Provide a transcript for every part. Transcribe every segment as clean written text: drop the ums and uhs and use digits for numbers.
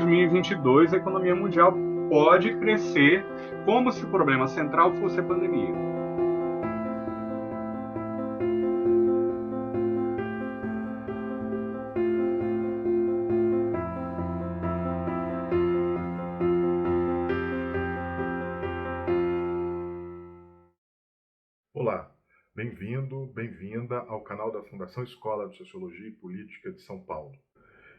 2022 a economia mundial pode crescer como se o problema central fosse a pandemia. Olá, bem-vindo, bem-vinda ao canal da Fundação Escola de Sociologia e Política de São Paulo.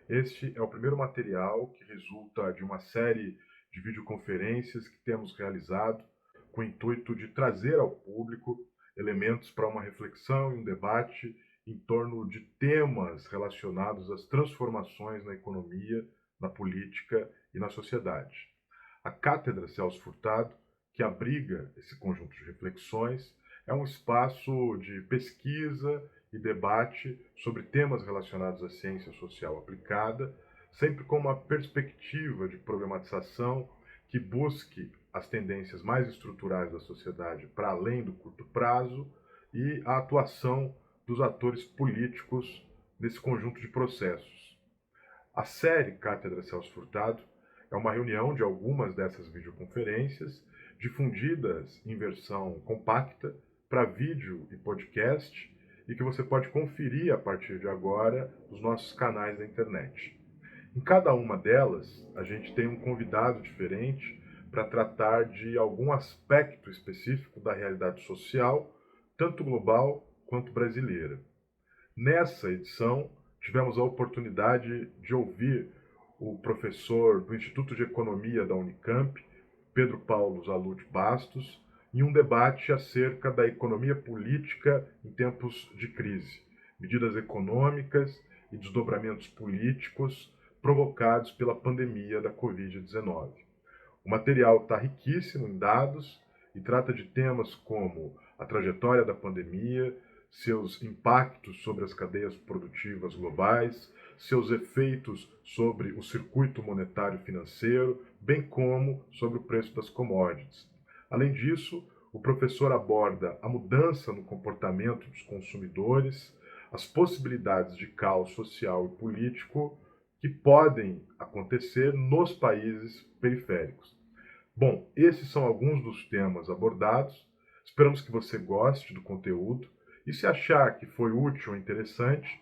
Este é o primeiro material que resulta de uma série de videoconferências que temos realizado com o intuito de trazer ao público elementos para uma reflexão e um debate em torno de temas relacionados às transformações na economia, na política e na sociedade. A Cátedra Celso Furtado, que abriga esse conjunto de reflexões, é um espaço de pesquisa e debate sobre temas relacionados à ciência social aplicada, sempre com uma perspectiva de problematização que busque as tendências mais estruturais da sociedade para além do curto prazo e a atuação dos atores políticos nesse conjunto de processos. A série Cátedra Celso Furtado é uma reunião de algumas dessas videoconferências, difundidas em versão compacta para vídeo e podcast, e que você pode conferir a partir de agora nos nossos canais da internet. Em cada uma delas, a gente tem um convidado diferente para tratar de algum aspecto específico da realidade social, tanto global quanto brasileira. Nessa edição, tivemos a oportunidade de ouvir o professor do Instituto de Economia da Unicamp, Pedro Paulo Zalute Bastos, em um debate acerca da economia política em tempos de crise, medidas econômicas e desdobramentos políticos provocados pela pandemia da Covid-19. O material está riquíssimo em dados e trata de temas como a trajetória da pandemia, seus impactos sobre as cadeias produtivas globais, seus efeitos sobre o circuito monetário financeiro, bem como sobre o preço das commodities. Além disso, o professor aborda a mudança no comportamento dos consumidores, as possibilidades de caos social e político que podem acontecer nos países periféricos. Bom, esses são alguns dos temas abordados. Esperamos que você goste do conteúdo. E se achar que foi útil ou interessante,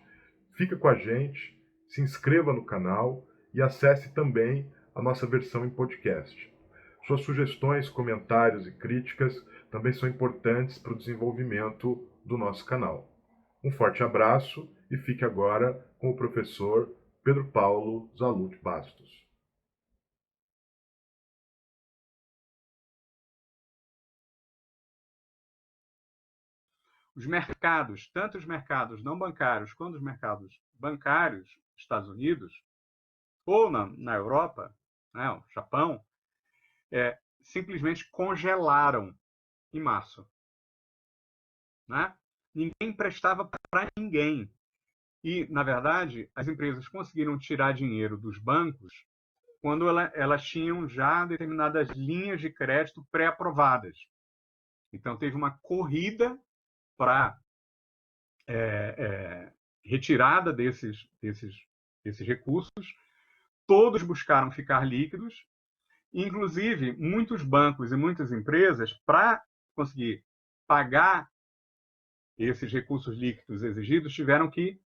fica com a gente, se inscreva no canal e acesse também a nossa versão em podcast. Suas sugestões, comentários e críticas também são importantes para o desenvolvimento do nosso canal. Um forte abraço e fique agora com o professor Pedro Paulo Zalute Bastos. Os mercados, tanto os mercados não bancários quanto os mercados bancários, Estados Unidos, ou na Europa, né, o Japão, simplesmente congelaram em março. Né? Ninguém prestava para ninguém. E, na verdade, as empresas conseguiram tirar dinheiro dos bancos quando elas tinham já determinadas linhas de crédito pré-aprovadas. Então, teve uma corrida para retirada desses recursos. Todos buscaram ficar líquidos. Inclusive, muitos bancos e muitas empresas, para conseguir pagar esses recursos líquidos exigidos, tiveram que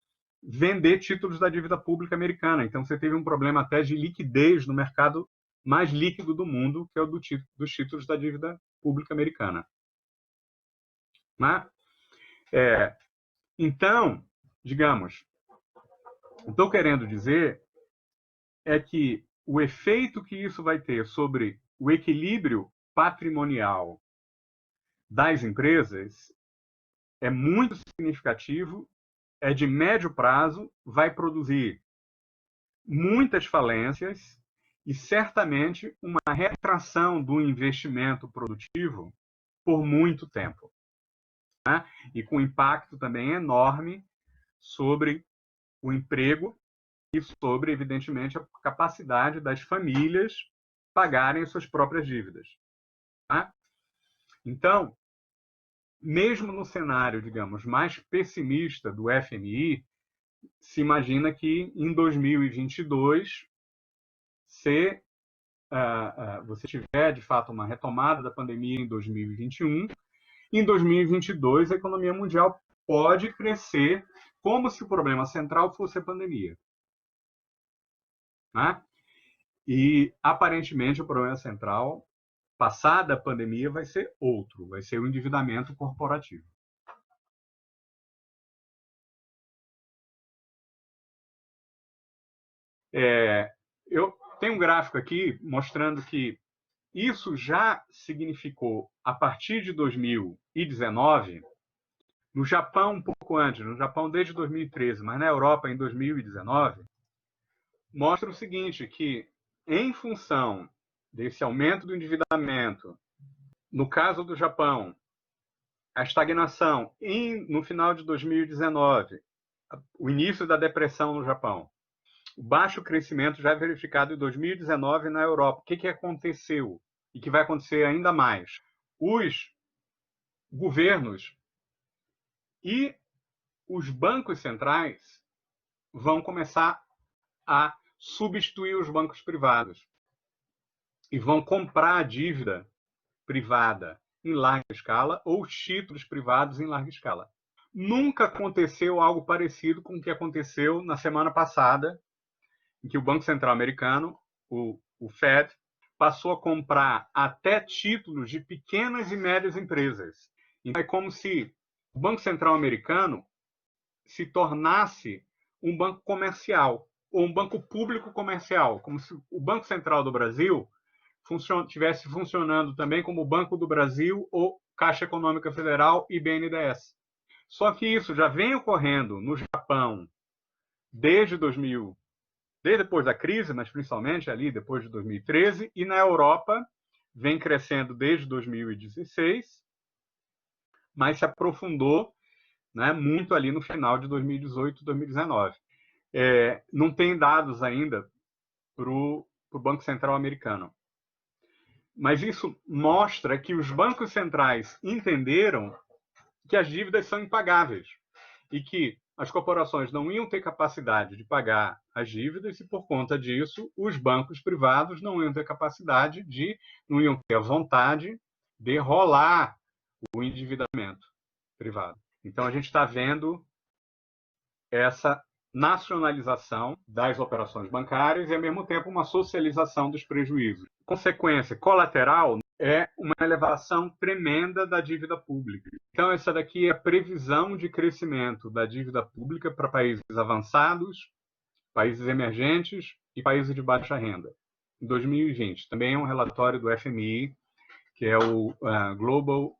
vender títulos da dívida pública americana. Então, você teve um problema até de liquidez no mercado mais líquido do mundo, que é o dos títulos da dívida pública americana. Né? Então, digamos, o que estou querendo dizer é que o efeito que isso vai ter sobre o equilíbrio patrimonial das empresas é muito significativo, é de médio prazo, vai produzir muitas falências e certamente uma retração do investimento produtivo por muito tempo. Né? E com impacto também enorme sobre o emprego e sobre, evidentemente, a capacidade das famílias pagarem suas próprias dívidas. Tá? Então, mesmo no cenário, digamos, mais pessimista do FMI, se imagina que em 2022 você tiver, de fato, uma retomada da pandemia em 2021, em 2022 a economia mundial pode crescer como se o problema central fosse a pandemia. Né? E, aparentemente, o problema central, passada a pandemia, vai ser outro, vai ser o endividamento corporativo. Eu tenho um gráfico aqui mostrando que isso já significou, a partir de 2019, no Japão um pouco antes, no Japão desde 2013, mas na Europa em 2019, mostra o seguinte, que em função desse aumento do endividamento, no caso do Japão, a estagnação no final de 2019, o início da depressão no Japão, o baixo crescimento já é verificado em 2019 na Europa. O que aconteceu? E que vai acontecer ainda mais? Os governos e os bancos centrais vão começar a substituir os bancos privados e vão comprar a dívida privada em larga escala ou títulos privados em larga escala. Nunca aconteceu algo parecido com o que aconteceu na semana passada, em que o Banco Central americano, o Fed, passou a comprar até títulos de pequenas e médias empresas. Então, é como se o Banco Central americano se tornasse um banco comercial, ou um banco público comercial, como se o Banco Central do Brasil estivesse funcionando também como o Banco do Brasil ou Caixa Econômica Federal e BNDES. Só que isso já vem ocorrendo no Japão desde depois da crise, mas principalmente ali depois de 2013, e na Europa vem crescendo desde 2016, mas se aprofundou, né, muito ali no final de 2018 e 2019. Não tem dados ainda para o Banco Central americano. Mas isso mostra que os bancos centrais entenderam que as dívidas são impagáveis e que as corporações não iam ter capacidade de pagar as dívidas e, por conta disso, os bancos privados não iam ter capacidade não iam ter a vontade de rolar o endividamento privado. Então, a gente está vendo essa nacionalização das operações bancárias e, ao mesmo tempo, uma socialização dos prejuízos. Consequência colateral é uma elevação tremenda da dívida pública. Então, essa daqui é a previsão de crescimento da dívida pública para países avançados, países emergentes e países de baixa renda. Em 2020, também é um relatório do FMI, que é o Global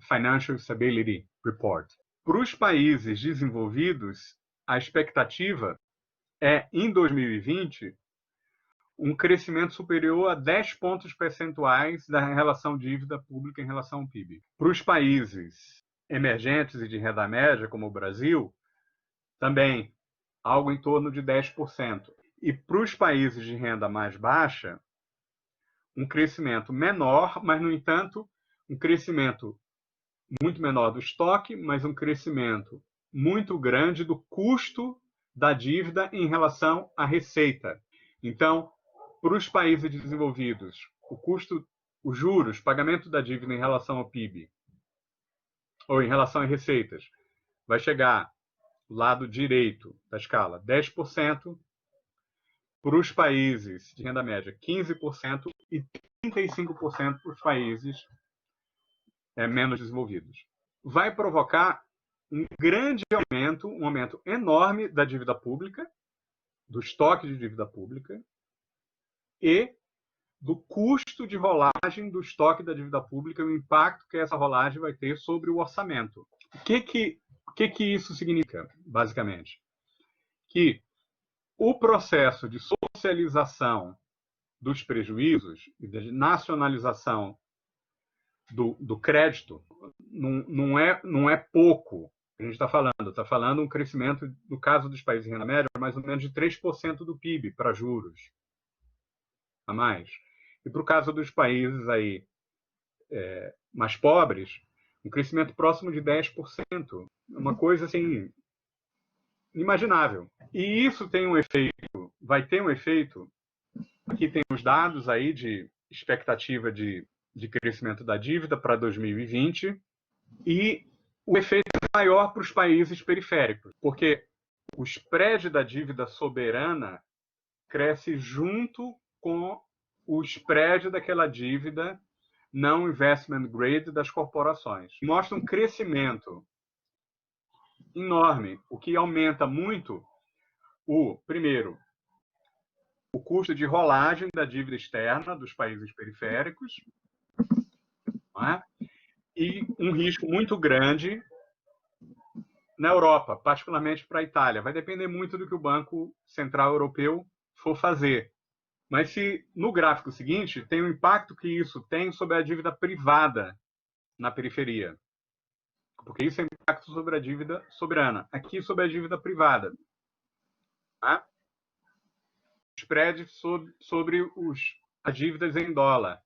Financial Stability Report. Para os países desenvolvidos, a expectativa é, em 2020, um crescimento superior a 10 pontos percentuais da relação dívida pública em relação ao PIB. Para os países emergentes e de renda média, como o Brasil, também algo em torno de 10%. E para os países de renda mais baixa, um crescimento menor, mas, no entanto, um crescimento muito menor do estoque, mas um crescimento muito grande do custo da dívida em relação à receita. Então, para os países desenvolvidos, o custo, os juros, pagamento da dívida em relação ao PIB, ou em relação às receitas, vai chegar do lado direito da escala 10%, para os países de renda média 15% e 35% para os países menos desenvolvidos. Vai provocar um grande aumento, um aumento enorme da dívida pública, do estoque de dívida pública e do custo de rolagem do estoque da dívida pública e o impacto que essa rolagem vai ter sobre o orçamento. O que isso significa, basicamente? Que o processo de socialização dos prejuízos e de nacionalização do crédito não é pouco. A gente está falando um crescimento, no caso dos países de renda média, mais ou menos de 3% do PIB para juros a mais. E para o caso dos países aí, mais pobres, um crescimento próximo de 10%. Uma coisa assim, inimaginável. E isso tem um efeito, vai ter um efeito Aqui tem os dados aí de expectativa de crescimento da dívida para 2020 e o efeito é maior para os países periféricos, porque o spread da dívida soberana cresce junto com o spread daquela dívida não investment grade das corporações. Mostra um crescimento enorme, o que aumenta muito primeiro, o custo de rolagem da dívida externa dos países periféricos, não é? E um risco muito grande na Europa, particularmente para a Itália. Vai depender muito do que o Banco Central Europeu for fazer. Mas se no gráfico seguinte tem o impacto que isso tem sobre a dívida privada na periferia, porque isso é impacto sobre a dívida soberana. Aqui sobre a dívida privada, tá? Spread sobre as dívidas em dólar.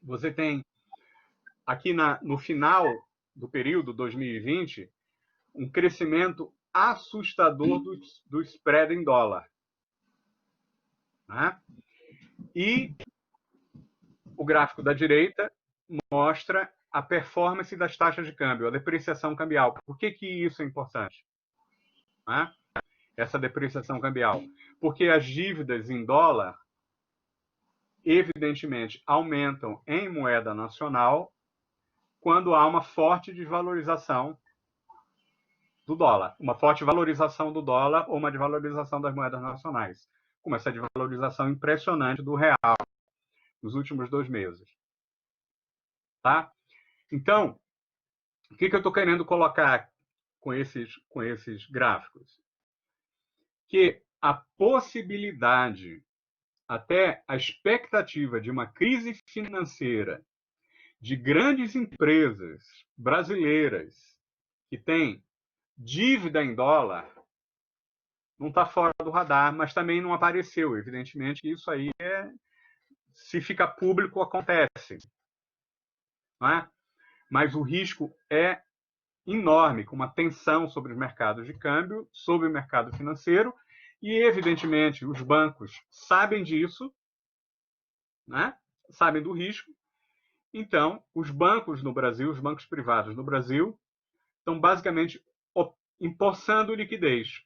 Você tem aqui no final do período 2020 um crescimento assustador do spread em dólar, né? E o gráfico da direita mostra a performance das taxas de câmbio, a depreciação cambial. Por que isso é importante? Né? Essa depreciação cambial. Porque as dívidas em dólar, evidentemente, aumentam em moeda nacional quando há uma forte desvalorização do dólar. Uma forte valorização do dólar ou uma desvalorização das moedas nacionais. Como essa desvalorização impressionante do real nos últimos 2 meses. Tá? Então, o que eu estou querendo colocar com esses gráficos? Que a possibilidade, até a expectativa de uma crise financeira de grandes empresas brasileiras que têm dívida em dólar não está fora do radar, mas também não apareceu. Evidentemente, isso aí se fica público, acontece. Não é? Mas o risco é enorme, com uma tensão sobre os mercados de câmbio, sobre o mercado financeiro, e, evidentemente, os bancos sabem disso, né? Sabem do risco. Então, os bancos no Brasil, os bancos privados no Brasil, estão basicamente empossando liquidez.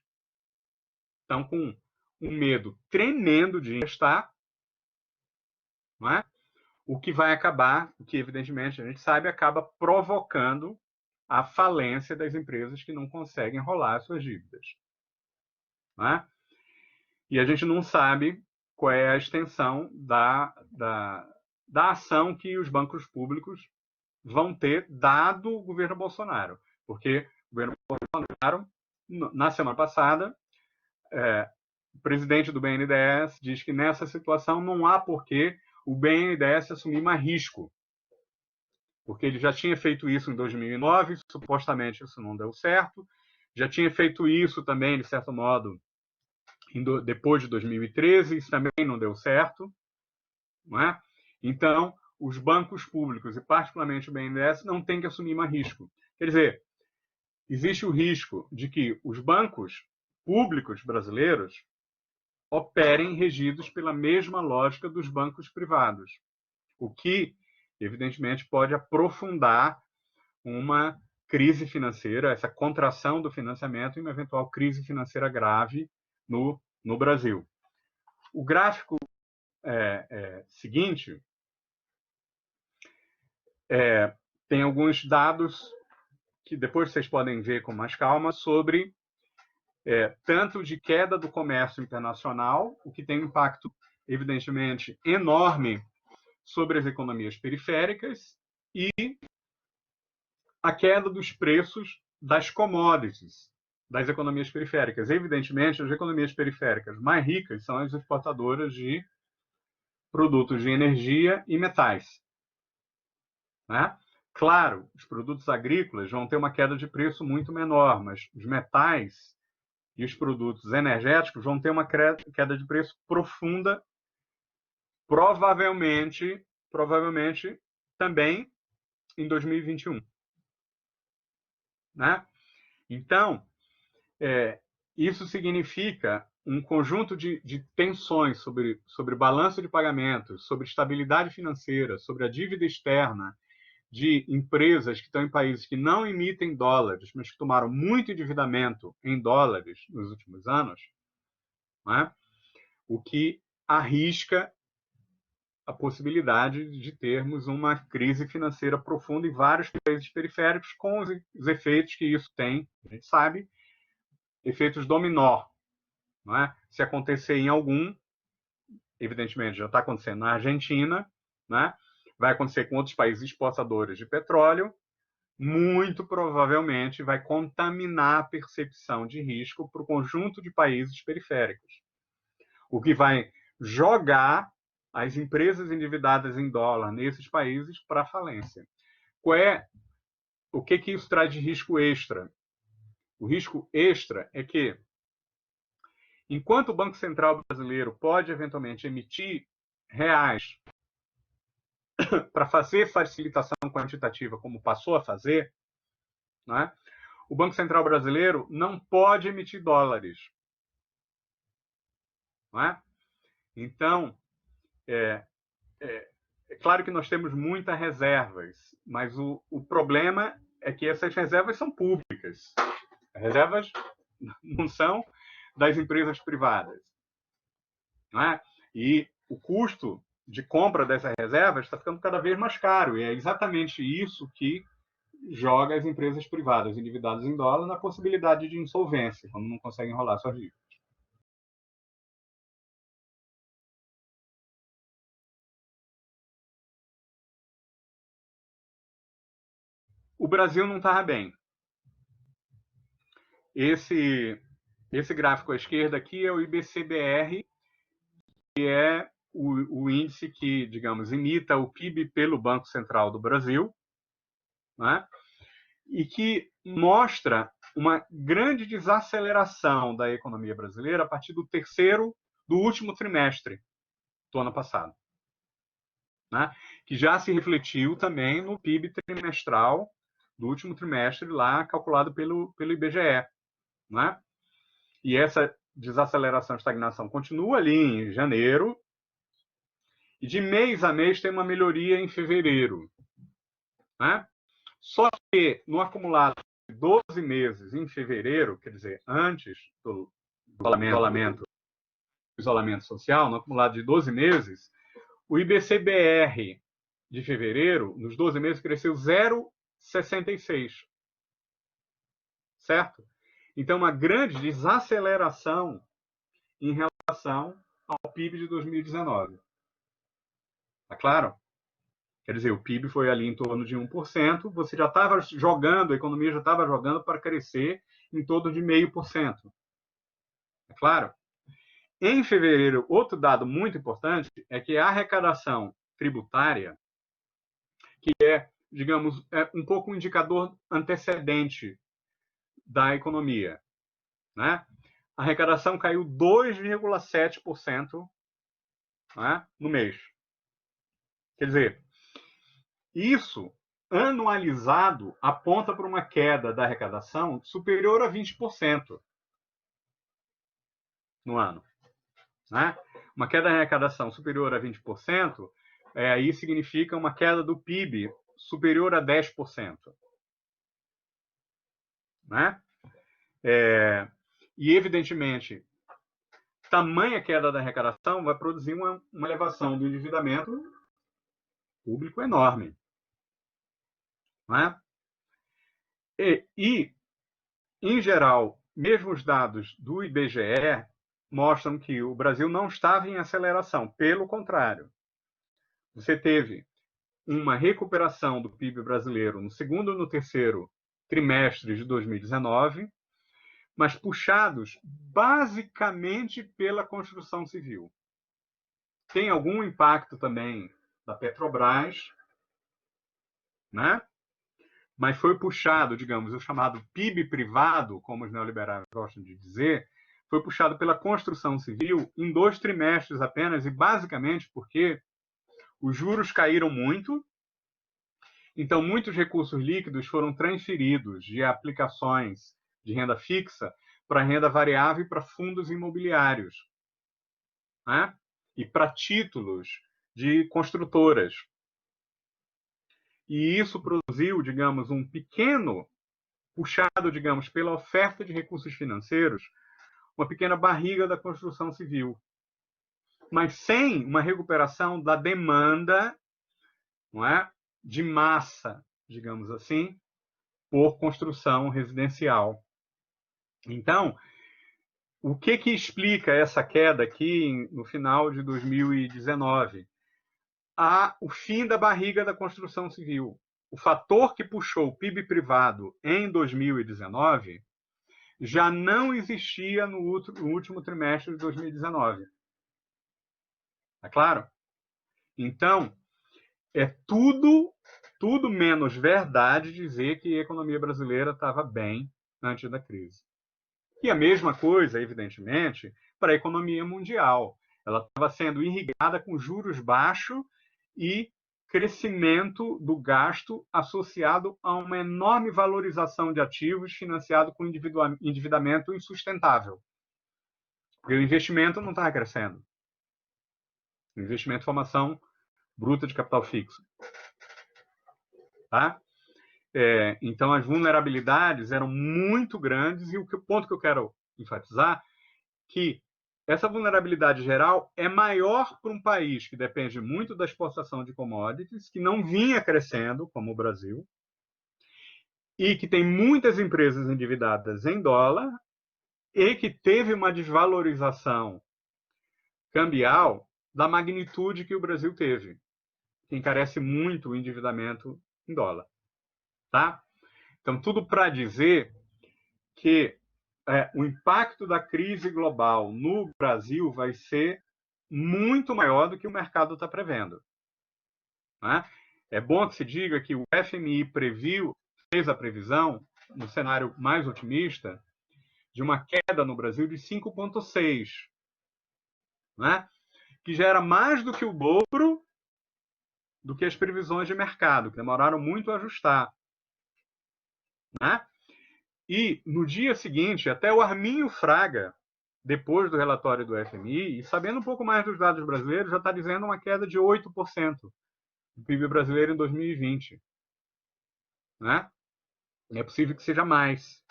Estão com um medo tremendo de emprestar, não é? O que vai acabar, o que evidentemente a gente sabe, acaba provocando a falência das empresas que não conseguem rolar suas dívidas. Não é? E a gente não sabe qual é a extensão da ação que os bancos públicos vão ter dado o governo Bolsonaro. Porque o governo Bolsonaro, na semana passada, o presidente do BNDES diz que nessa situação não há por que o BNDES assumir mais risco. Porque ele já tinha feito isso em 2009, supostamente isso não deu certo. Já tinha feito isso também, de certo modo, depois de 2013, isso também não deu certo. Não é? Então, os bancos públicos, e particularmente o BNDES, não têm que assumir mais risco. Quer dizer, existe o risco de que os bancos públicos brasileiros operem regidos pela mesma lógica dos bancos privados, o que, evidentemente, pode aprofundar uma crise financeira, essa contração do financiamento e uma eventual crise financeira grave no Brasil. O gráfico seguinte tem alguns dados que depois vocês podem ver com mais calma sobre tanto de queda do comércio internacional, o que tem um impacto, evidentemente, enorme sobre as economias periféricas, e a queda dos preços das commodities das economias periféricas. Evidentemente, as economias periféricas mais ricas são as exportadoras de produtos de energia e metais. Né? Claro, os produtos agrícolas vão ter uma queda de preço muito menor, mas os metais e os produtos energéticos vão ter uma queda de preço profunda, provavelmente também em 2021. Né? Então, isso significa um conjunto de tensões sobre balanço de pagamentos, sobre estabilidade financeira, sobre a dívida externa de empresas que estão em países que não emitem dólares, mas que tomaram muito endividamento em dólares nos últimos anos, né? O que arrisca a possibilidade de termos uma crise financeira profunda em vários países periféricos, com os efeitos que isso tem, a gente sabe, efeitos dominó. Não é? Se acontecer em algum, evidentemente já está acontecendo na Argentina, né? Vai acontecer com outros países exportadores de petróleo, muito provavelmente vai contaminar a percepção de risco para o conjunto de países periféricos, o que vai jogar as empresas endividadas em dólar nesses países para a falência. O que isso traz de risco extra? O risco extra é que, enquanto o Banco Central brasileiro pode eventualmente emitir reais para fazer facilitação quantitativa, como passou a fazer, né, o Banco Central brasileiro não pode emitir dólares. Não é? Então, é claro que nós temos muitas reservas, mas o problema é que essas reservas são públicas. As reservas não são das empresas privadas. Não é? E o custo de compra dessas reservas está ficando cada vez mais caro. E é exatamente isso que joga as empresas privadas endividadas em dólar na possibilidade de insolvência, quando não conseguem enrolar suas dívidas. O Brasil não estava bem. Esse gráfico à esquerda aqui é o IBCBR, que é o índice que, digamos, imita o PIB pelo Banco Central do Brasil, né? E que mostra uma grande desaceleração da economia brasileira a partir do último trimestre do ano passado, né? Que já se refletiu também no PIB trimestral do último trimestre, lá calculado pelo IBGE, né? E essa desaceleração, estagnação continua ali em janeiro, e de mês a mês tem uma melhoria em fevereiro, né? Só que no acumulado de 12 meses em fevereiro, quer dizer, antes do isolamento social, no acumulado de 12 meses, o IBCBR de fevereiro, nos 12 meses, cresceu 0,66. Certo? Então, uma grande desaceleração em relação ao PIB de 2019. Tá claro? Quer dizer, o PIB foi ali em torno de 1%, você já estava jogando, a economia já estava jogando para crescer em torno de 0,5%. É claro? Em fevereiro, outro dado muito importante é que a arrecadação tributária, que é, digamos, um pouco um indicador antecedente da economia, né? A arrecadação caiu 2,7%, né, no mês. Quer dizer, isso, anualizado, aponta para uma queda da arrecadação superior a 20% no ano. Né? Uma queda da arrecadação superior a 20%, aí significa uma queda do PIB superior a 10%. Né? E, evidentemente, tamanha queda da arrecadação vai produzir uma elevação do endividamento público enorme. Né? E, em geral, mesmo os dados do IBGE mostram que o Brasil não estava em aceleração. Pelo contrário, você teve uma recuperação do PIB brasileiro no segundo e no terceiro trimestre de 2019, mas puxados basicamente pela construção civil. Tem algum impacto também da Petrobras, né? Mas foi puxado, digamos, o chamado PIB privado, como os neoliberais gostam de dizer, foi puxado pela construção civil em 2 trimestres apenas, e basicamente porque os juros caíram muito, então muitos recursos líquidos foram transferidos de aplicações de renda fixa para renda variável e para fundos imobiliários, né? E para títulos de construtoras. E isso produziu, digamos, um pequeno, puxado, digamos, pela oferta de recursos financeiros, uma pequena barriga da construção civil, mas sem uma recuperação da demanda, não é, de massa, digamos assim, por construção residencial. Então, o que explica essa queda aqui no final de 2019? O fim da barriga da construção civil. O fator que puxou o PIB privado em 2019 já não existia no último trimestre de 2019. É claro? Então, é tudo menos verdade dizer que a economia brasileira estava bem antes da crise. E a mesma coisa, evidentemente, para a economia mundial. Ela estava sendo irrigada com juros baixos e crescimento do gasto associado a uma enorme valorização de ativos financiado com endividamento insustentável. Porque o investimento não estava crescendo. O investimento em formação bruta de capital fixo. Tá? Então, as vulnerabilidades eram muito grandes e o ponto que eu quero enfatizar que essa vulnerabilidade geral é maior para um país que depende muito da exportação de commodities, que não vinha crescendo, como o Brasil, e que tem muitas empresas endividadas em dólar e que teve uma desvalorização cambial da magnitude que o Brasil teve, que encarece muito o endividamento em dólar. Tá? Então, tudo para dizer que o impacto da crise global no Brasil vai ser muito maior do que o mercado está prevendo. Né? É bom que se diga que o FMI fez a previsão, no cenário mais otimista, de uma queda no Brasil de 5,6, né? Que já era mais do que o dobro do que as previsões de mercado, que demoraram muito a ajustar. Né? E, no dia seguinte, até o Arminio Fraga, depois do relatório do FMI, e sabendo um pouco mais dos dados brasileiros, já está dizendo uma queda de 8% do PIB brasileiro em 2020. Né? É possível que seja mais.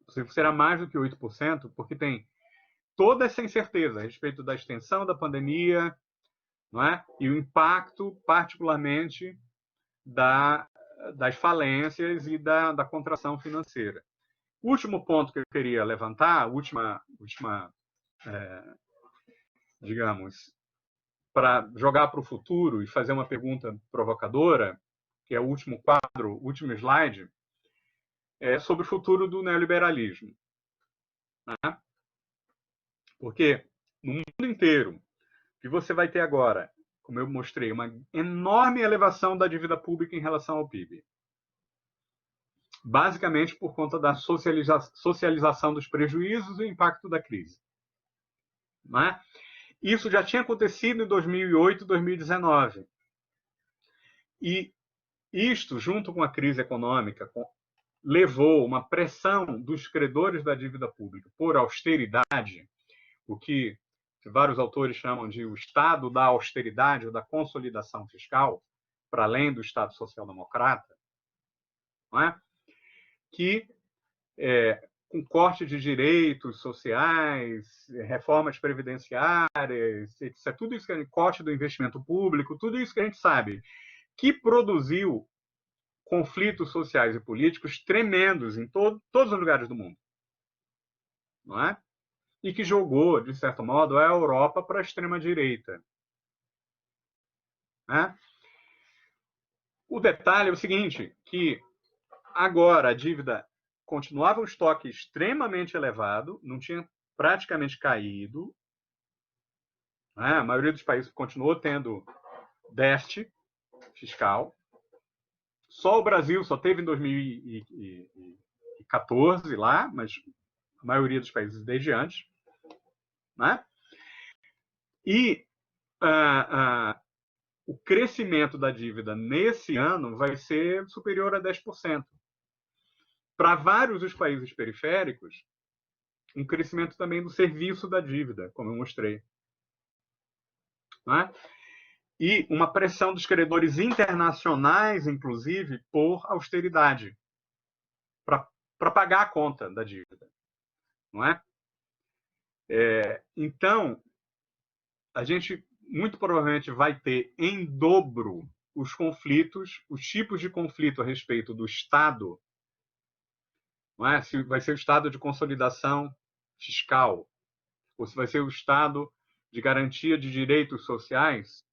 É possível que será mais do que 8%, porque tem toda essa incerteza a respeito da extensão da pandemia, não é? E o impacto, particularmente, das falências e da contração financeira. O último ponto que eu queria levantar, digamos, para jogar para o futuro e fazer uma pergunta provocadora, que é o último quadro, o último slide, é sobre o futuro do neoliberalismo. Né? Porque no mundo inteiro, o que você vai ter agora, como eu mostrei, uma enorme elevação da dívida pública em relação ao PIB. Basicamente por conta da socialização dos prejuízos e o impacto da crise. Né? Isso já tinha acontecido em 2008 e 2019. E isto, junto com a crise econômica, levou uma pressão dos credores da dívida pública por austeridade, o que vários autores chamam de o estado da austeridade ou da consolidação fiscal, para além do Estado social-democrata, não é? Que, com corte de direitos sociais, reformas previdenciárias, etc., tudo isso, corte do investimento público, tudo isso que a gente sabe, que produziu conflitos sociais e políticos tremendos em todos os lugares do mundo. Não é? E que jogou, de certo modo, a Europa para a extrema-direita. Né? O detalhe é o seguinte, que agora a dívida continuava um estoque extremamente elevado, não tinha praticamente caído. Né? A maioria dos países continuou tendo déficit fiscal. Só o Brasil só teve em 2014 lá, mas a maioria dos países desde antes. Né? E o crescimento da dívida nesse ano vai ser superior a 10%. Para vários dos países periféricos, um crescimento também do serviço da dívida, como eu mostrei. Não é? E uma pressão dos credores internacionais, inclusive, por austeridade, para pagar a conta da dívida. Não é? Então, a gente muito provavelmente vai ter em dobro os conflitos, os tipos de conflito a respeito do Estado, não é? Se vai ser o Estado de consolidação fiscal, ou se vai ser o Estado de garantia de direitos sociais,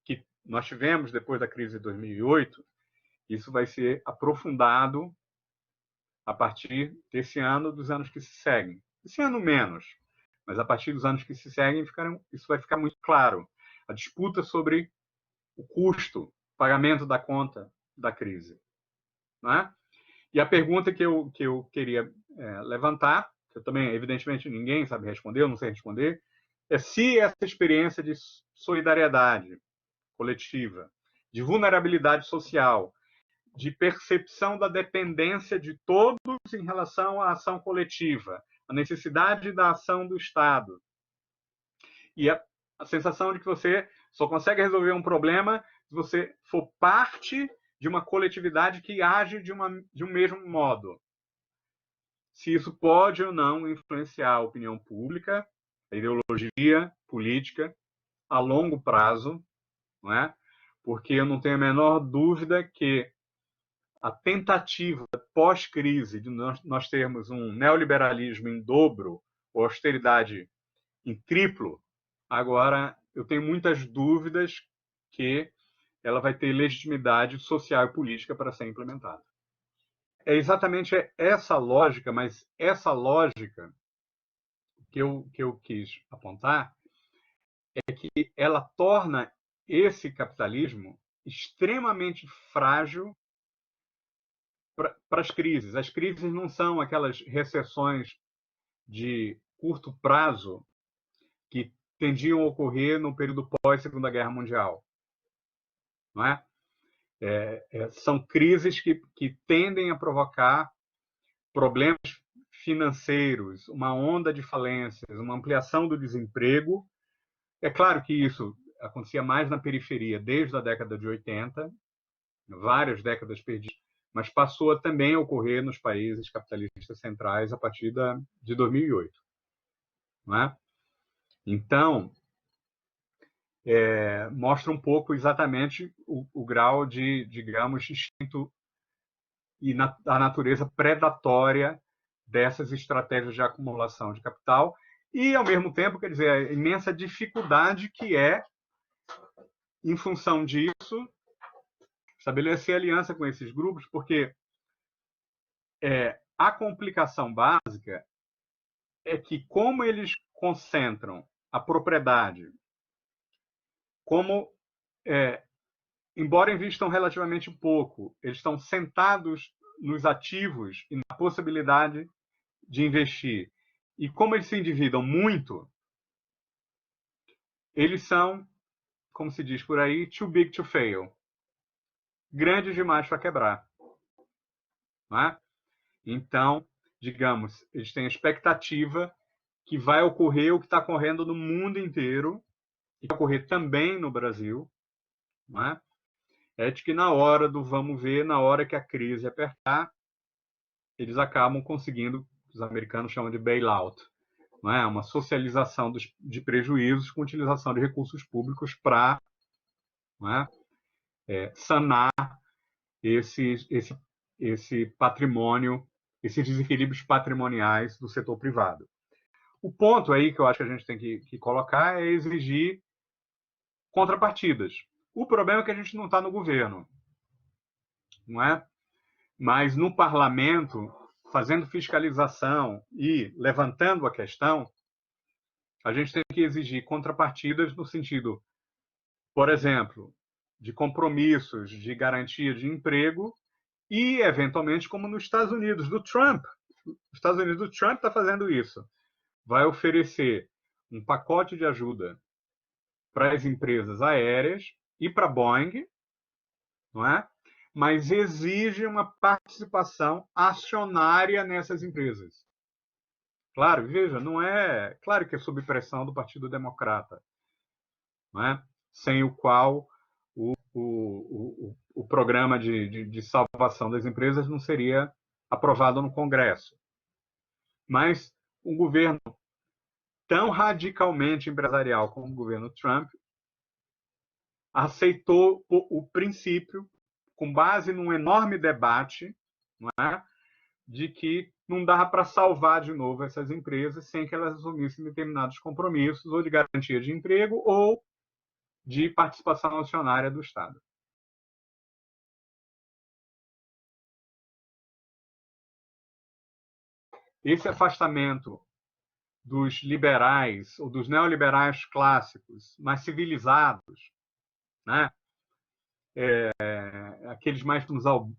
que nós tivemos depois da crise de 2008, isso vai ser aprofundado a partir desse ano, dos anos que se seguem. Esse ano menos, mas a partir dos anos que se seguem, isso vai ficar muito claro. A disputa sobre o custo, pagamento da conta da crise. Né? E a pergunta que eu queria levantar, que eu também, evidentemente, ninguém sabe responder, eu não sei responder, é se essa experiência de solidariedade coletiva, de vulnerabilidade social, de percepção da dependência de todos em relação à ação coletiva, a necessidade da ação do Estado e a sensação de que você só consegue resolver um problema se você for parte de uma coletividade que age de um mesmo modo. Se isso pode ou não influenciar a opinião pública, a ideologia política a longo prazo, não é? Porque eu não tenho a menor dúvida que a tentativa pós-crise de nós termos um neoliberalismo em dobro ou austeridade em triplo, agora eu tenho muitas dúvidas que ela vai ter legitimidade social e política para ser implementada. É exatamente essa lógica, mas essa lógica que eu quis apontar é que ela torna esse capitalismo extremamente frágil para as crises. As crises não são aquelas recessões de curto prazo que tendiam a ocorrer no período pós-Segunda Guerra Mundial. Não é? São crises que tendem a provocar problemas financeiros, uma onda de falências, uma ampliação do desemprego. É claro que isso acontecia mais na periferia desde a década de 80, várias décadas perdidas, mas passou a também ocorrer nos países capitalistas centrais a partir de 2008. Não é? Então, mostra um pouco exatamente o grau de, digamos, instinto e a natureza predatória dessas estratégias de acumulação de capital e, ao mesmo tempo, quer dizer, a imensa dificuldade que é, em função disso, estabelecer aliança com esses grupos, porque a complicação básica é que, como eles concentram a propriedade, como, embora invistam relativamente pouco, eles estão sentados nos ativos e na possibilidade de investir, e como eles se endividam muito, eles são, como se diz por aí, too big to fail, grandes demais para quebrar. Não é? Então, digamos, eles têm a expectativa que vai ocorrer o que está ocorrendo no mundo inteiro, e vai ocorrer também no Brasil, não é? É de que na hora do vamos ver, na hora que a crise apertar, eles acabam conseguindo, os americanos chamam de bailout, não é? Uma socialização de prejuízos com utilização de recursos públicos para sanar esse patrimônio, esses desequilíbrios patrimoniais do setor privado. O ponto aí que eu acho que a gente tem que colocar é exigir contrapartidas. O problema é que a gente não está no governo, não é? Mas no parlamento, fazendo fiscalização e levantando a questão, a gente tem que exigir contrapartidas no sentido, por exemplo, de compromissos de garantia de emprego e, eventualmente, como nos Estados Unidos, do Trump. Os Estados Unidos do Trump está fazendo isso. Vai oferecer um pacote de ajuda para as empresas aéreas e para a Boeing, não é? Mas exige uma participação acionária nessas empresas. Claro, veja, não é... Claro que é sob pressão do Partido Democrata, não é? Sem o qual o programa de salvação das empresas não seria aprovado no Congresso. Mas um governo tão radicalmente empresarial como o governo Trump aceitou o princípio, com base num enorme debate, não é? De que não dava para salvar de novo essas empresas sem que elas assumissem determinados compromissos ou de garantia de emprego ou de participação acionária do Estado. Esse afastamento dos liberais ou dos neoliberais clássicos, mais civilizados, né? Aqueles mais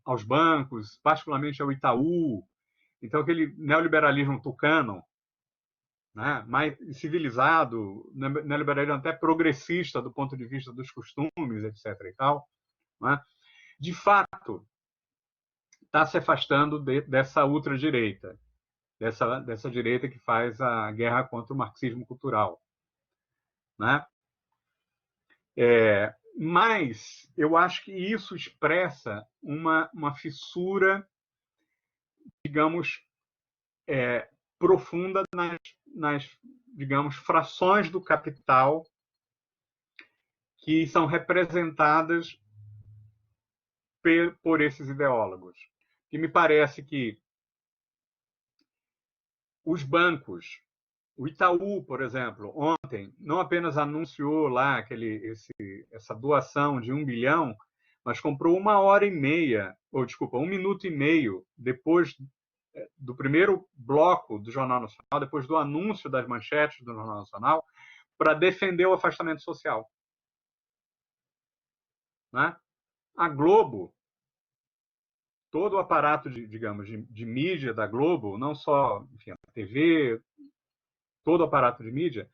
aos bancos, particularmente ao Itaú, então aquele neoliberalismo tucano, né? Mais civilizado, neoliberalismo até progressista do ponto de vista dos costumes, etc. e tal, né? De fato, está se afastando dessa ultradireita, dessa direita que faz a guerra contra o marxismo cultural, né? Mas eu acho que isso expressa uma fissura, digamos, profunda nas, digamos, frações do capital que são representadas por esses ideólogos. E me parece que os bancos, o Itaú, por exemplo, ontem não apenas anunciou lá essa doação de 1 bilhão, mas comprou 1 hora e meia, ou desculpa, 1 minuto e meio depois do primeiro bloco do Jornal Nacional, depois do anúncio das manchetes do Jornal Nacional, para defender o afastamento social. Né? A Globo, todo o aparato, digamos, de mídia da Globo, não só, enfim, a TV, todo o aparato de mídia,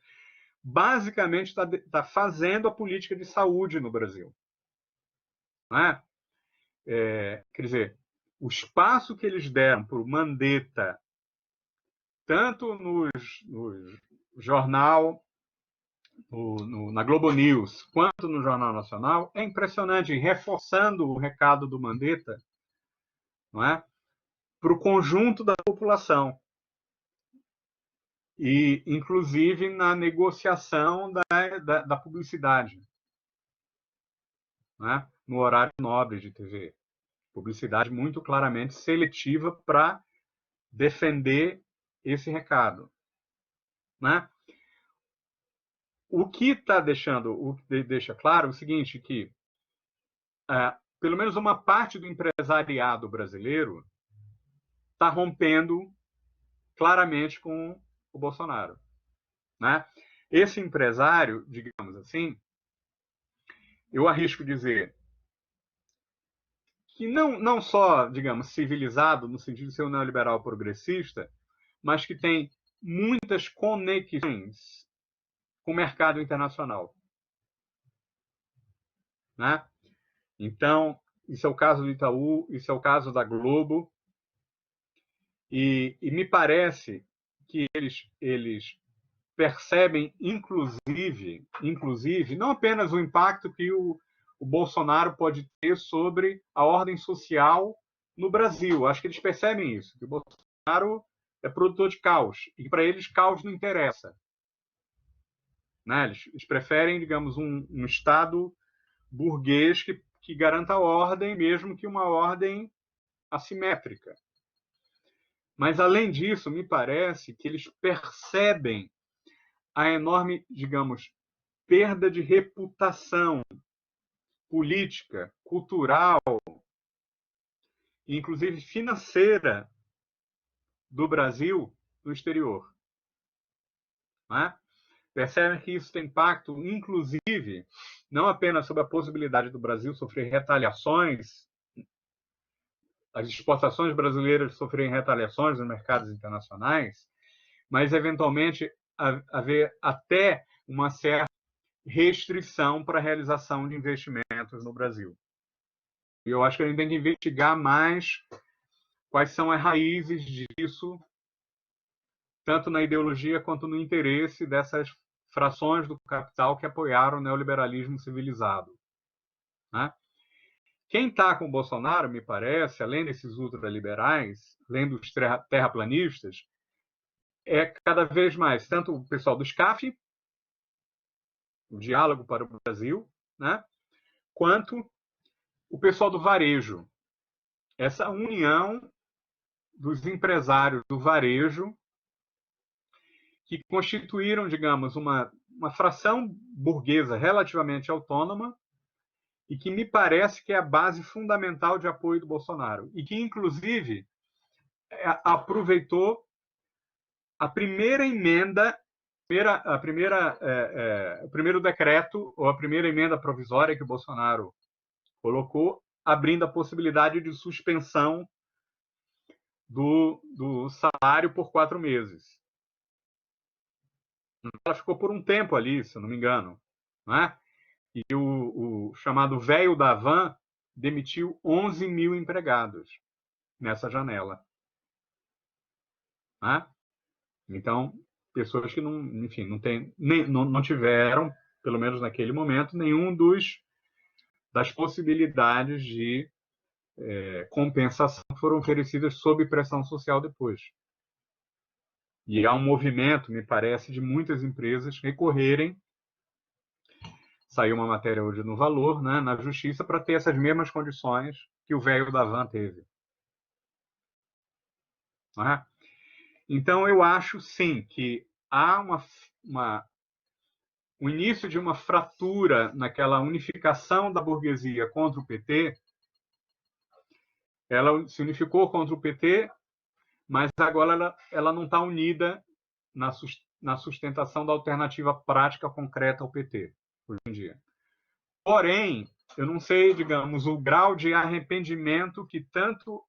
basicamente está fazendo a política de saúde no Brasil. Né? Quer dizer, o espaço que eles deram para o Mandetta, tanto no jornal, na Globo News, quanto no Jornal Nacional, é impressionante, reforçando o recado do Mandetta, não é? Para o conjunto da população. E, inclusive, na negociação da publicidade, né? No horário nobre de TV. Publicidade muito claramente seletiva para defender esse recado. Né? O que deixa claro é o seguinte, que pelo menos uma parte do empresariado brasileiro está rompendo claramente com o Bolsonaro. Né? Esse empresário, digamos assim, eu arrisco dizer que não só, digamos, civilizado, no sentido de ser um neoliberal progressista, mas que tem muitas conexões com o mercado internacional. Né? Então, isso é o caso do Itaú, isso é o caso da Globo, e me parece que eles percebem, inclusive, não apenas o impacto que o Bolsonaro pode ter sobre a ordem social no Brasil. Acho que eles percebem isso, que o Bolsonaro é produtor de caos, e para eles caos não interessa. Né? Eles preferem, digamos, um Estado burguês que garanta a ordem, mesmo que uma ordem assimétrica. Mas, além disso, me parece que eles percebem a enorme, digamos, perda de reputação política, cultural, inclusive financeira do Brasil no exterior. Né? Percebem que isso tem impacto, inclusive, não apenas sobre a possibilidade do Brasil sofrer retaliações, as exportações brasileiras sofrerem retaliações nos mercados internacionais, mas, eventualmente, haver até uma certa restrição para a realização de investimentos no Brasil. E eu acho que a gente tem que investigar mais quais são as raízes disso, tanto na ideologia quanto no interesse dessas frações do capital que apoiaram o neoliberalismo civilizado, né? Quem está com o Bolsonaro, me parece, além desses ultraliberais, além dos terraplanistas, é cada vez mais tanto o pessoal do SCAF, o Diálogo para o Brasil, né, quanto o pessoal do varejo. Essa união dos empresários do varejo que constituíram, digamos, uma fração burguesa relativamente autônoma e que me parece que é a base fundamental de apoio do Bolsonaro e que, inclusive, aproveitou a primeira emenda, o primeiro decreto ou a primeira emenda provisória que o Bolsonaro colocou, abrindo a possibilidade de suspensão do salário por 4 meses. Ela ficou por um tempo ali, se eu não me engano, né? E o chamado velho da van demitiu 11 mil empregados nessa janela, né? Então, pessoas que não, enfim, não tiveram, pelo menos naquele momento, nenhum das possibilidades de compensação que foram oferecidas sob pressão social depois. E há um movimento, me parece, de muitas empresas recorrerem, saiu uma matéria hoje no Valor, né, na Justiça, para ter essas mesmas condições que o velho da van teve. Não é? Então, eu acho, sim, que há o início de uma fratura naquela unificação da burguesia contra o PT. Ela se unificou contra o PT, mas agora ela não está unida na sustentação da alternativa prática concreta ao PT, hoje em dia. Porém, eu não sei, digamos, o grau de arrependimento que tanto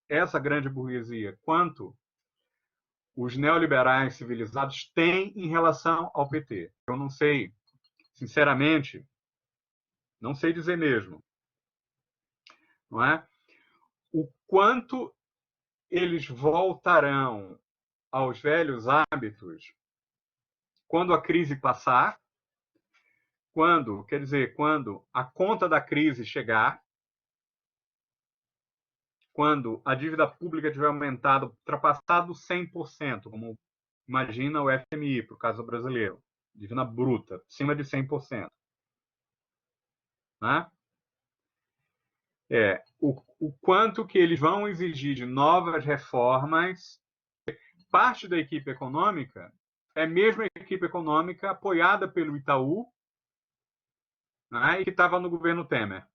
essa grande burguesia quanto os neoliberais civilizados têm em relação ao PT. Eu não sei, sinceramente, não sei dizer mesmo, não é? O quanto eles voltarão aos velhos hábitos quando a crise passar, quando a conta da crise chegar, quando a dívida pública tiver aumentado, ultrapassado 100%, como imagina o FMI, para o caso brasileiro, dívida bruta, acima de 100%. Né? O quanto que eles vão exigir de novas reformas. Parte da equipe econômica é mesmo a equipe econômica apoiada pelo Itaú, né, e que estava no governo Temer.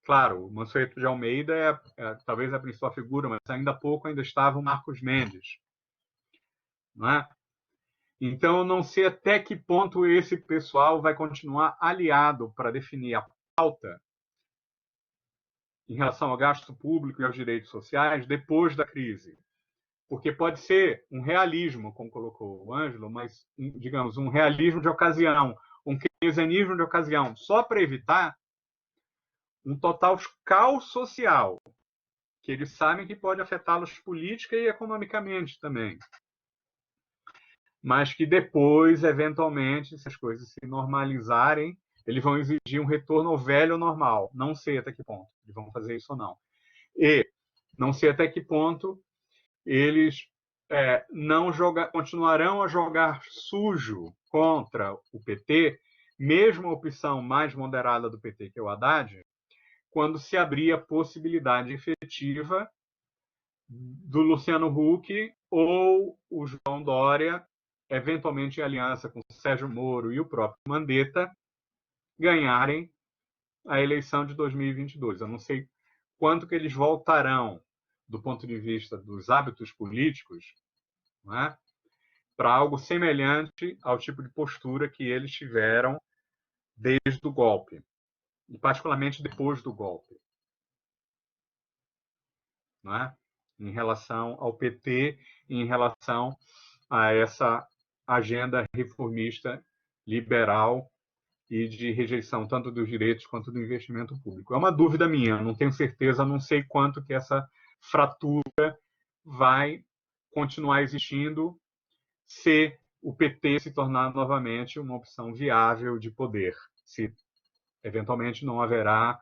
Claro, o Mansueto de Almeida é talvez a principal figura, mas ainda há pouco ainda estava o Marcos Mendes. Não é? Então, eu não sei até que ponto esse pessoal vai continuar aliado para definir a pauta em relação ao gasto público e aos direitos sociais depois da crise. Porque pode ser um realismo, como colocou o Ângelo, mas, digamos, um realismo de ocasião, um keynesianismo de ocasião, só para evitar um total caos social, que eles sabem que pode afetá-los política e economicamente também. Mas que depois, eventualmente, se as coisas se normalizarem, eles vão exigir um retorno ao velho normal. Não sei até que ponto eles vão fazer isso ou não. E não sei até que ponto eles continuarão a jogar sujo contra o PT, mesmo a opção mais moderada do PT, que é o Haddad, quando se abrir a possibilidade efetiva do Luciano Huck ou o João Dória, eventualmente em aliança com o Sérgio Moro e o próprio Mandetta, ganharem a eleição de 2022. Eu não sei quanto que eles voltarão do ponto de vista dos hábitos políticos, né, para algo semelhante ao tipo de postura que eles tiveram desde o golpe, e particularmente depois do golpe, né, em relação ao PT e em relação a essa agenda reformista liberal e de rejeição tanto dos direitos quanto do investimento público. É uma dúvida minha, não tenho certeza, não sei quanto que essa fratura vai continuar existindo se o PT se tornar novamente uma opção viável de poder, se eventualmente não haverá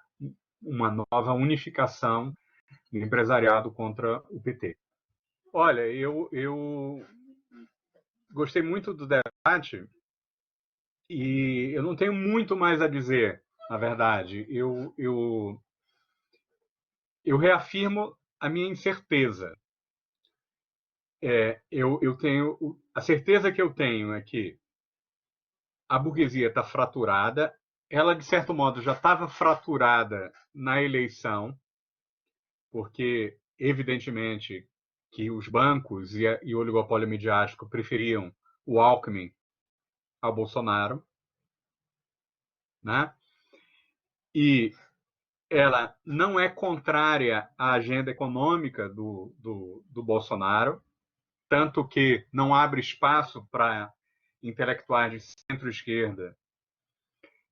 uma nova unificação do empresariado contra o PT. Olha, eu gostei muito do debate e eu não tenho muito mais a dizer, na verdade. Eu reafirmo a minha incerteza. Eu tenho a certeza que eu tenho é que a burguesia está fraturada. Ela, de certo modo, já estava fraturada na eleição, porque, evidentemente, que os bancos e o oligopólio midiático preferiam o Alckmin ao Bolsonaro, né? E ela não é contrária à agenda econômica do Bolsonaro, tanto que não abre espaço para intelectuais de centro-esquerda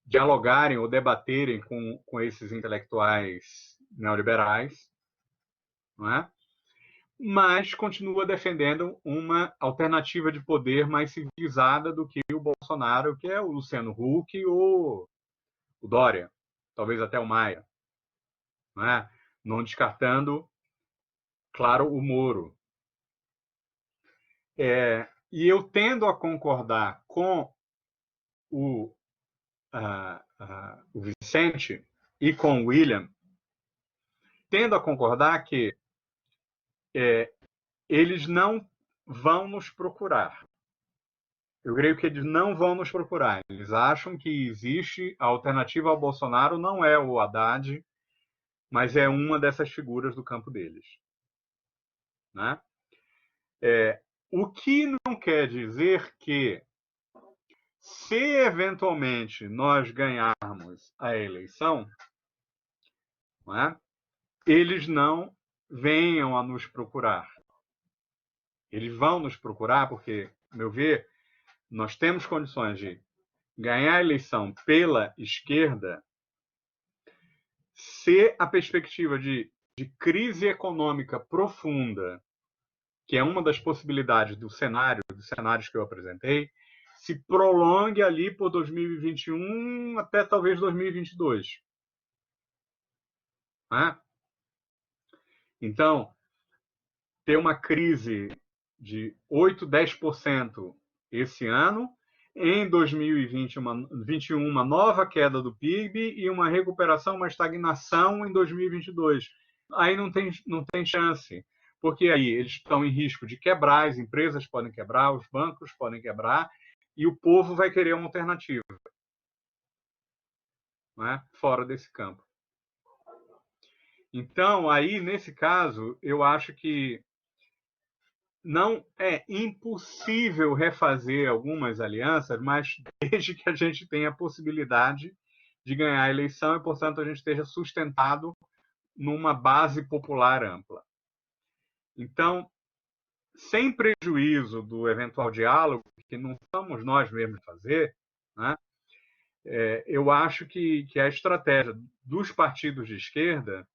dialogarem ou debaterem com esses intelectuais neoliberais, não é? Mas continua defendendo uma alternativa de poder mais civilizada do que o Bolsonaro, que é o Luciano Huck ou o Dória, talvez até o Maia, não é? Não descartando, claro, o Moro. E eu tendo a concordar com o, o Vicente e com o William, tendo a concordar que eles não vão nos procurar. Eu creio que eles não vão nos procurar. Eles acham que existe a alternativa ao Bolsonaro, não é o Haddad, mas é uma dessas figuras do campo deles. Né? O que não quer dizer que, se eventualmente nós ganharmos a eleição, não é? Eles não venham a nos procurar. Eles vão nos procurar porque, a meu ver, nós temos condições de ganhar a eleição pela esquerda se a perspectiva de crise econômica profunda, que é uma das possibilidades dos cenários que eu apresentei, se prolongue ali por 2021 até talvez 2022. Né? Então, ter uma crise de 8, 10% esse ano, em 2021 uma nova queda do PIB e uma recuperação, uma estagnação em 2022. Aí não tem chance, porque aí eles estão em risco de quebrar, as empresas podem quebrar, os bancos podem quebrar, e o povo vai querer uma alternativa, né? Fora desse campo. Então, aí, nesse caso, eu acho que não é impossível refazer algumas alianças, mas desde que a gente tenha a possibilidade de ganhar a eleição e, portanto, a gente esteja sustentado numa base popular ampla. Então, sem prejuízo do eventual diálogo, que não somos nós mesmos fazer, né? Eu acho que a estratégia dos partidos de esquerda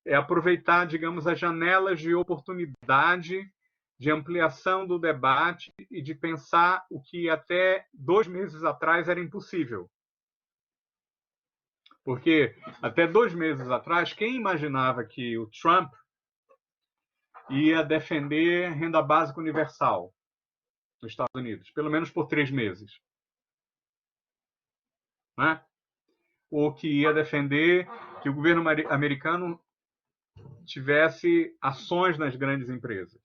é aproveitar, digamos, as janelas de oportunidade de ampliação do debate e de pensar o que até 2 meses atrás era impossível. Porque até 2 meses atrás, quem imaginava que o Trump ia defender renda básica universal nos Estados Unidos, pelo menos por 3 meses? Né? Ou que ia defender que o governo americano tivesse ações nas grandes empresas?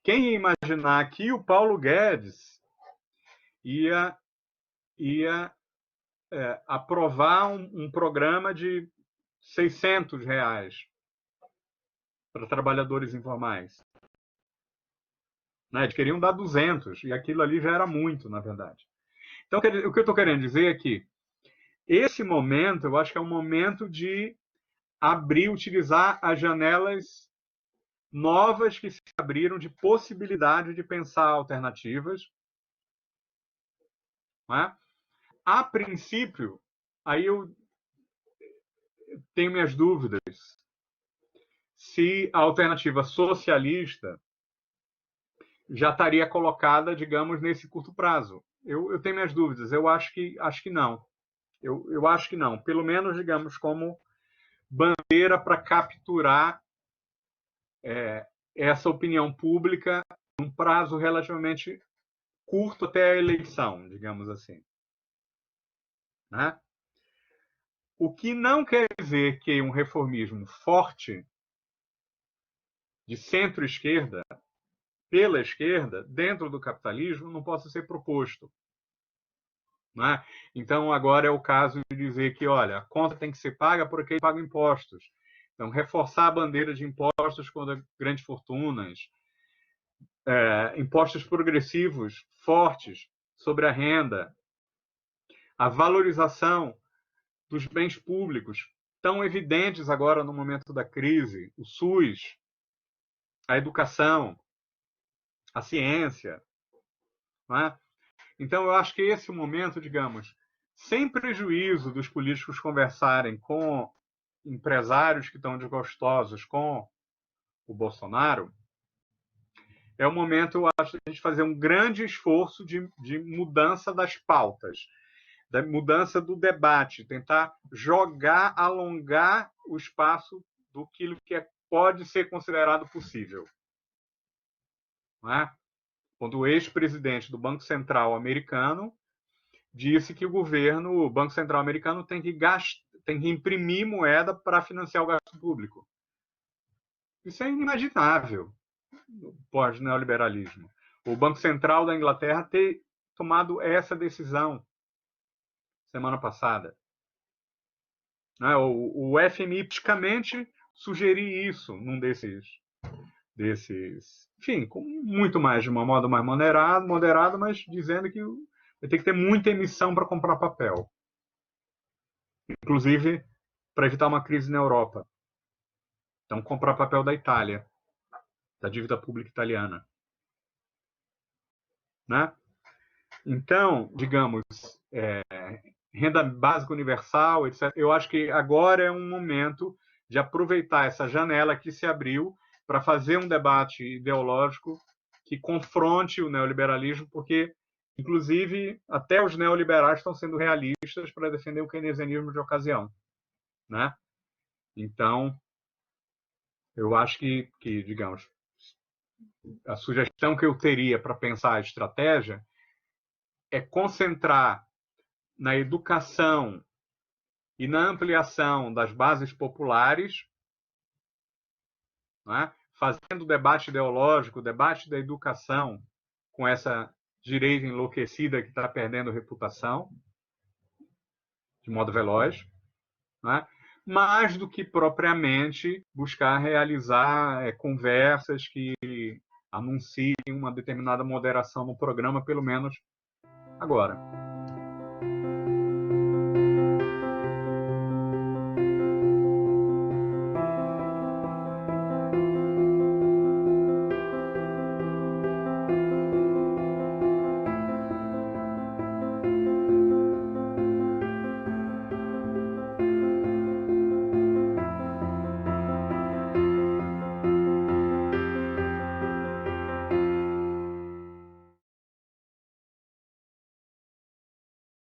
Quem ia imaginar que o Paulo Guedes ia aprovar um programa de R$ 600 para trabalhadores informais? Né? Eles queriam dar 200 e aquilo ali já era muito, na verdade. Então, o que eu estou querendo dizer é que esse momento, eu acho que é um momento de abrir, utilizar as janelas novas que se abriram de possibilidade de pensar alternativas. Não é? A princípio, aí eu tenho minhas dúvidas se a alternativa socialista já estaria colocada, digamos, nesse curto prazo. Eu tenho minhas dúvidas. Eu acho que não. Eu acho que não. Pelo menos, digamos, como bandeira para capturar essa opinião pública num prazo relativamente curto até a eleição, digamos assim. Né? O que não quer dizer que um reformismo forte de centro-esquerda, pela esquerda, dentro do capitalismo, não possa ser proposto. Né? Então, agora é o caso de dizer que, olha, a conta tem que ser paga por quem paga impostos. Então, reforçar a bandeira de impostos contra grandes fortunas, impostos progressivos fortes sobre a renda, a valorização dos bens públicos, tão evidentes agora no momento da crise, o SUS, a educação, a ciência. Não é? Então, eu acho que esse momento, digamos, sem prejuízo dos políticos conversarem com empresários que estão desgostosos com o Bolsonaro, é o momento, eu acho, de a gente fazer um grande esforço de mudança das pautas, da mudança do debate, tentar jogar, alongar o espaço do que pode ser considerado possível. Não é? Quando o ex-presidente do Banco Central americano disse que o Banco Central americano tem que imprimir moeda para financiar o gasto público. Isso é inimaginável no pós-neoliberalismo. O Banco Central da Inglaterra ter tomado essa decisão semana passada. O FMI praticamente sugerir isso num desses, enfim, com muito mais de uma moda mais moderada, mas dizendo que vai ter que ter muita emissão para comprar papel, inclusive para evitar uma crise na Europa. Então, comprar papel da Itália, da dívida pública italiana, né? Então, digamos, renda básica universal, etc. Eu acho que agora é um momento de aproveitar essa janela que se abriu para fazer um debate ideológico que confronte o neoliberalismo, porque, inclusive, até os neoliberais estão sendo realistas para defender o keynesianismo de ocasião. Né? Então, eu acho que, digamos, a sugestão que eu teria para pensar a estratégia é concentrar na educação e na ampliação das bases populares, né? Fazendo o debate ideológico, o debate da educação com essa direita enlouquecida que está perdendo reputação, de modo veloz, né? Mais do que propriamente buscar realizar conversas que anunciem uma determinada moderação no programa, pelo menos agora.